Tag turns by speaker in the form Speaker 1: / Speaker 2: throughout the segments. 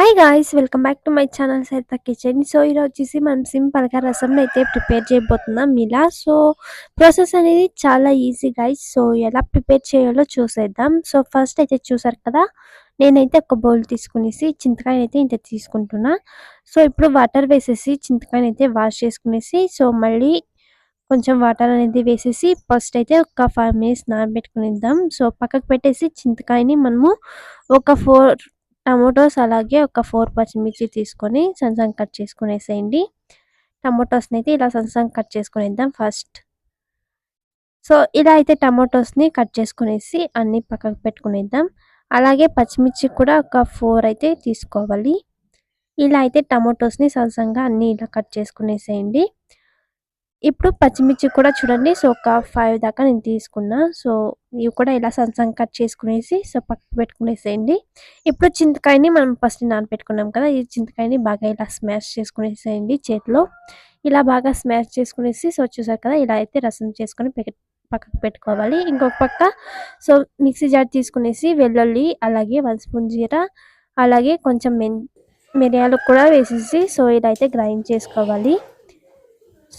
Speaker 1: Hi guys, welcome back to my channel Saritha kitchen. So ఈరోజు వచ్చేసి మనం సింపుల్గా రసం అయితే ప్రిపేర్ చేయబోతున్నాం ఇలా. సో ప్రాసెస్ అనేది చాలా ఈజీ గైస్. సో ఎలా ప్రిపేర్ చేయాలో చూసేద్దాం. సో ఫస్ట్ అయితే చూసారు కదా, నేనైతే ఒక బౌల్ తీసుకునేసి చింతకాయ అయితే ఇంత తీసుకుంటున్నా. సో ఇప్పుడు వాటర్ వేసేసి చింతకాయని అయితే వాష్ చేసుకునేసి, సో మళ్ళీ కొంచెం వాటర్ అనేది వేసేసి ఫస్ట్ అయితే ఒక 5 మినిట్స్ నానబెట్టుకునిద్దాం. సో పక్కకు పెట్టేసి చింతకాయని మనము ఒక 4 టమాటోస్ అలాగే ఒక 4 పచ్చిమిర్చి తీసుకొని సన్నగా కట్ చేసుకునేసేయండి. టమాటోస్ని అయితే ఇలా సన్నగా కట్ చేసుకునేద్దాం ఫస్ట్. సో ఇలా అయితే టమాటోస్ని కట్ చేసుకునేసి అన్ని పక్కకు పెట్టుకునేద్దాం. అలాగే పచ్చిమిర్చి కూడా ఒక 4 అయితే తీసుకోవాలి. ఇలా అయితే టమాటోస్ని సన్నగా అన్ని ఇలా కట్ చేసుకునేసేయండి. ఇప్పుడు పచ్చిమిర్చి కూడా చూడండి, సో ఒక 5 దాకా నేను తీసుకున్నా. సో ఇవి కూడా ఇలా సన్నగా కట్ చేసుకునేసి సో పక్కకు పెట్టుకునేసేయండి. ఇప్పుడు చింతకాయని మనం ఫస్ట్ నానబెట్టుకున్నాం కదా, ఈ చింతకాయని బాగా ఇలా స్మాష్ చేసుకునేసేయండి చేతిలో. ఇలా బాగా స్మాష్ చేసుకునేసి సో చూసారు కదా, ఇలా అయితే రసం చేసుకొని పక్కకు పెట్టుకోవాలి. ఇంకొక పక్క సో మిక్సీ జార్ తీసుకునేసి వెల్లుల్లి అలాగే 1 స్పూన్ జీరా అలాగే కొంచెం మిరియాలు కూడా వేసేసి సో ఇలా అయితే గ్రైండ్ చేసుకోవాలి.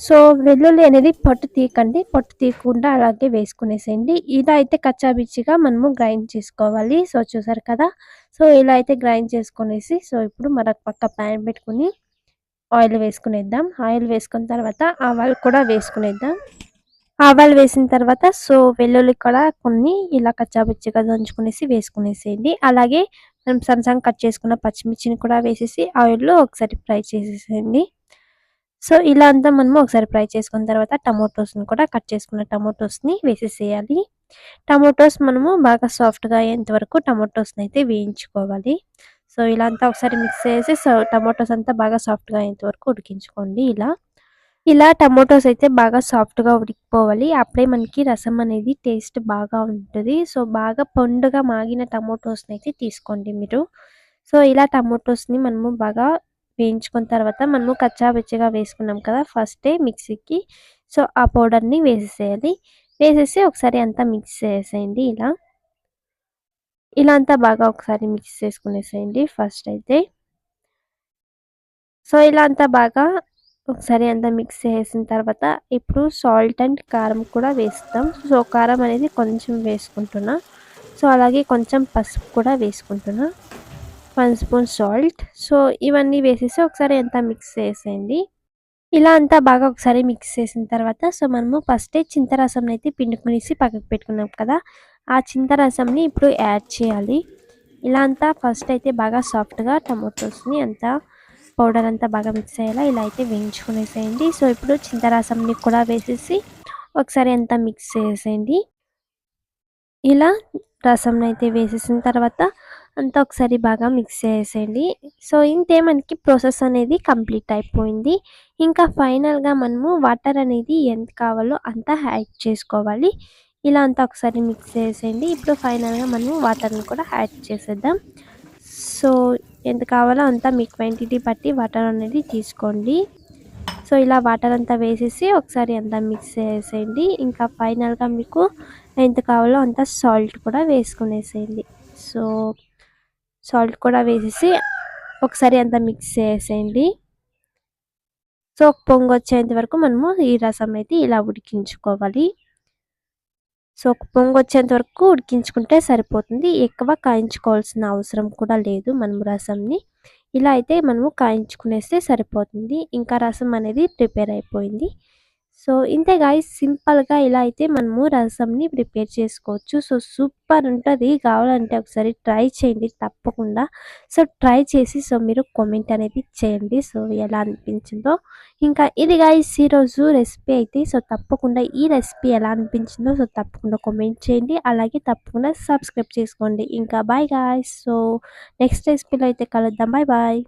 Speaker 1: సో వెల్లుల్లి అనేది పొట్టు తీయకండి, పొట్టు తీయకుండా అలాగే వేసుకునేసేయండి. ఇలా అయితే కచ్చాపిచ్చిగా మనము గ్రైండ్ చేసుకోవాలి. సో చూసారు కదా, సో ఇలా అయితే గ్రైండ్ చేసుకునేసి సో ఇప్పుడు మరొక పక్క ప్యాన్ పెట్టుకుని ఆయిల్ వేసుకునేద్దాం. ఆయిల్ వేసుకున్న తర్వాత ఆవాలు కూడా వేసుకునేద్దాం. ఆవాలు వేసిన తర్వాత సో వెల్లుల్లి కూడా కొన్ని ఇలా కచ్చాపిచ్చిగా దంచుకునేసి వేసుకునేసేయండి. అలాగే మనం సన్నగా కట్ చేసుకున్న పచ్చిమిర్చిని కూడా వేసేసి ఆయిల్లో ఒకసారి ఫ్రై చేసేసేయండి. సో ఇలా అంతా మనము ఒకసారి ఫ్రై చేసుకున్న తర్వాత టమాటోస్ని కూడా కట్ చేసుకున్న టమాటోస్ని వేసేసేయాలి. టమాటోస్ మనము బాగా సాఫ్ట్గా అయ్యేంత వరకు టమాటోస్ని అయితే వేయించుకోవాలి. సో ఇలా అంతా ఒకసారి మిక్స్ చేసి సో టమాటోస్ అంతా బాగా సాఫ్ట్గా అయ్యేంత వరకు ఉడికించుకోండి. ఇలా టమాటోస్ అయితే బాగా సాఫ్ట్గా ఉడికిపోవాలి. అప్పుడే మనకి రసం అనేది టేస్ట్ బాగా ఉంటుంది. సో బాగా పండుగా మాగిన టమాటోస్ని అయితే తీసుకోండి మీరు. సో ఇలా టమాటోస్ని మనము బాగా వేయించుకున్న తర్వాత మనము కచ్చాపిచ్చిగా వేసుకున్నాం కదా ఫస్టే మిక్సీకి, సో ఆ పౌడర్ని వేసేసేయాలి. వేసేసి ఒకసారి అంతా మిక్స్ చేసేయండి. ఇలా అంతా బాగా ఒకసారి మిక్స్ చేసుకునేసేయండి ఫస్ట్ అయితే. సో ఇలా అంతా బాగా ఒకసారి అంతా మిక్స్ చేసిన తర్వాత ఇప్పుడు సాల్ట్ అండ్ కారం కూడా వేస్తాం. సో కారం అనేది కొంచెం వేసుకుంటున్నా. సో అలాగే కొంచెం పసుపు కూడా వేసుకుంటున్నా, 1 స్పూన్ సాల్ట్. సో ఇవన్నీ వేసేసి ఒకసారి అంతా మిక్స్ చేసేయండి. ఇలా అంతా బాగా ఒకసారి మిక్స్ చేసిన తర్వాత సో మనము ఫస్టే చింతరసంని అయితే పిండుకునేసి పక్కకు పెట్టుకున్నాం కదా, ఆ చింతరసంని ఇప్పుడు యాడ్ చేయాలి. ఇలా అంతా ఫస్ట్ అయితే బాగా సాఫ్ట్గా టమాటోస్ని అంతా పౌడర్ అంతా బాగా మిక్స్ అయ్యేలా ఇలా అయితే వేయించుకునేసేయండి. సో ఇప్పుడు చింతరసంని కూడా వేసేసి ఒకసారి అంతా మిక్స్ చేసేయండి. ఇలా రసంని అయితే వేసేసిన తర్వాత అంతా ఒకసారి బాగా మిక్స్ చేసేయండి. సో ఇంతే మనకి ప్రాసెస్ అనేది కంప్లీట్ అయిపోయింది. ఇంకా ఫైనల్గా మనము వాటర్ అనేది ఎంత కావాలో అంత యాడ్ చేసుకోవాలి. ఇలా అంతా ఒకసారి మిక్స్ చేసేయండి. ఇప్పుడు ఫైనల్గా మనము వాటర్ని కూడా యాడ్ చేసేద్దాం. సో ఎంత కావాలో అంతా మీ క్వాంటిటీ బట్టి వాటర్ అనేది తీసుకోండి. సో ఇలా వాటర్ అంతా వేసేసి ఒకసారి అంతా మిక్స్ చేసేయండి. ఇంకా ఫైనల్గా మీకు ఎంత కావాలో అంత సాల్ట్ కూడా వేసుకునేసేయండి. సో సాల్ట్ కూడా వేసేసి ఒకసారి అంతా మిక్స్ చేసేయండి. సో పొంగు వచ్చేంత వరకు మనము ఈ రసం అయితే ఇలా ఉడికించుకోవాలి. సో పొంగు వచ్చేంత వరకు ఉడికించుకుంటే సరిపోతుంది. ఎక్కువ కాయించుకోవాల్సిన అవసరం కూడా లేదు. మనము రసంని ఇలా అయితే మనము కాయించుకునేస్తే సరిపోతుంది. ఇంకా రసం అనేది ప్రిపేర్ అయిపోయింది. సో ఇంతే గాయ్స్, సింపుల్గా ఇలా అయితే మనము రసంని ప్రిపేర్ చేసుకోవచ్చు. సో సూపర్ ఉంటుంది. కావాలంటే ఒకసారి ట్రై చేయండి తప్పకుండా. సో ట్రై చేసి సో మీరు కామెంట్ అనేది చేయండి సో ఎలా అనిపించిందో. ఇంకా ఇది గాయ్స్ ఈరోజు రెసిపీ అయితే. సో తప్పకుండా ఈ రెసిపీ ఎలా అనిపించిందో సో తప్పకుండా కామెంట్ చేయండి. అలాగే తప్పకుండా సబ్స్క్రైబ్ చేసుకోండి. ఇంకా బాయ్ గాయ్స్. సో నెక్స్ట్ రెసిపీలో అయితే కలుద్దాం. Bye bye.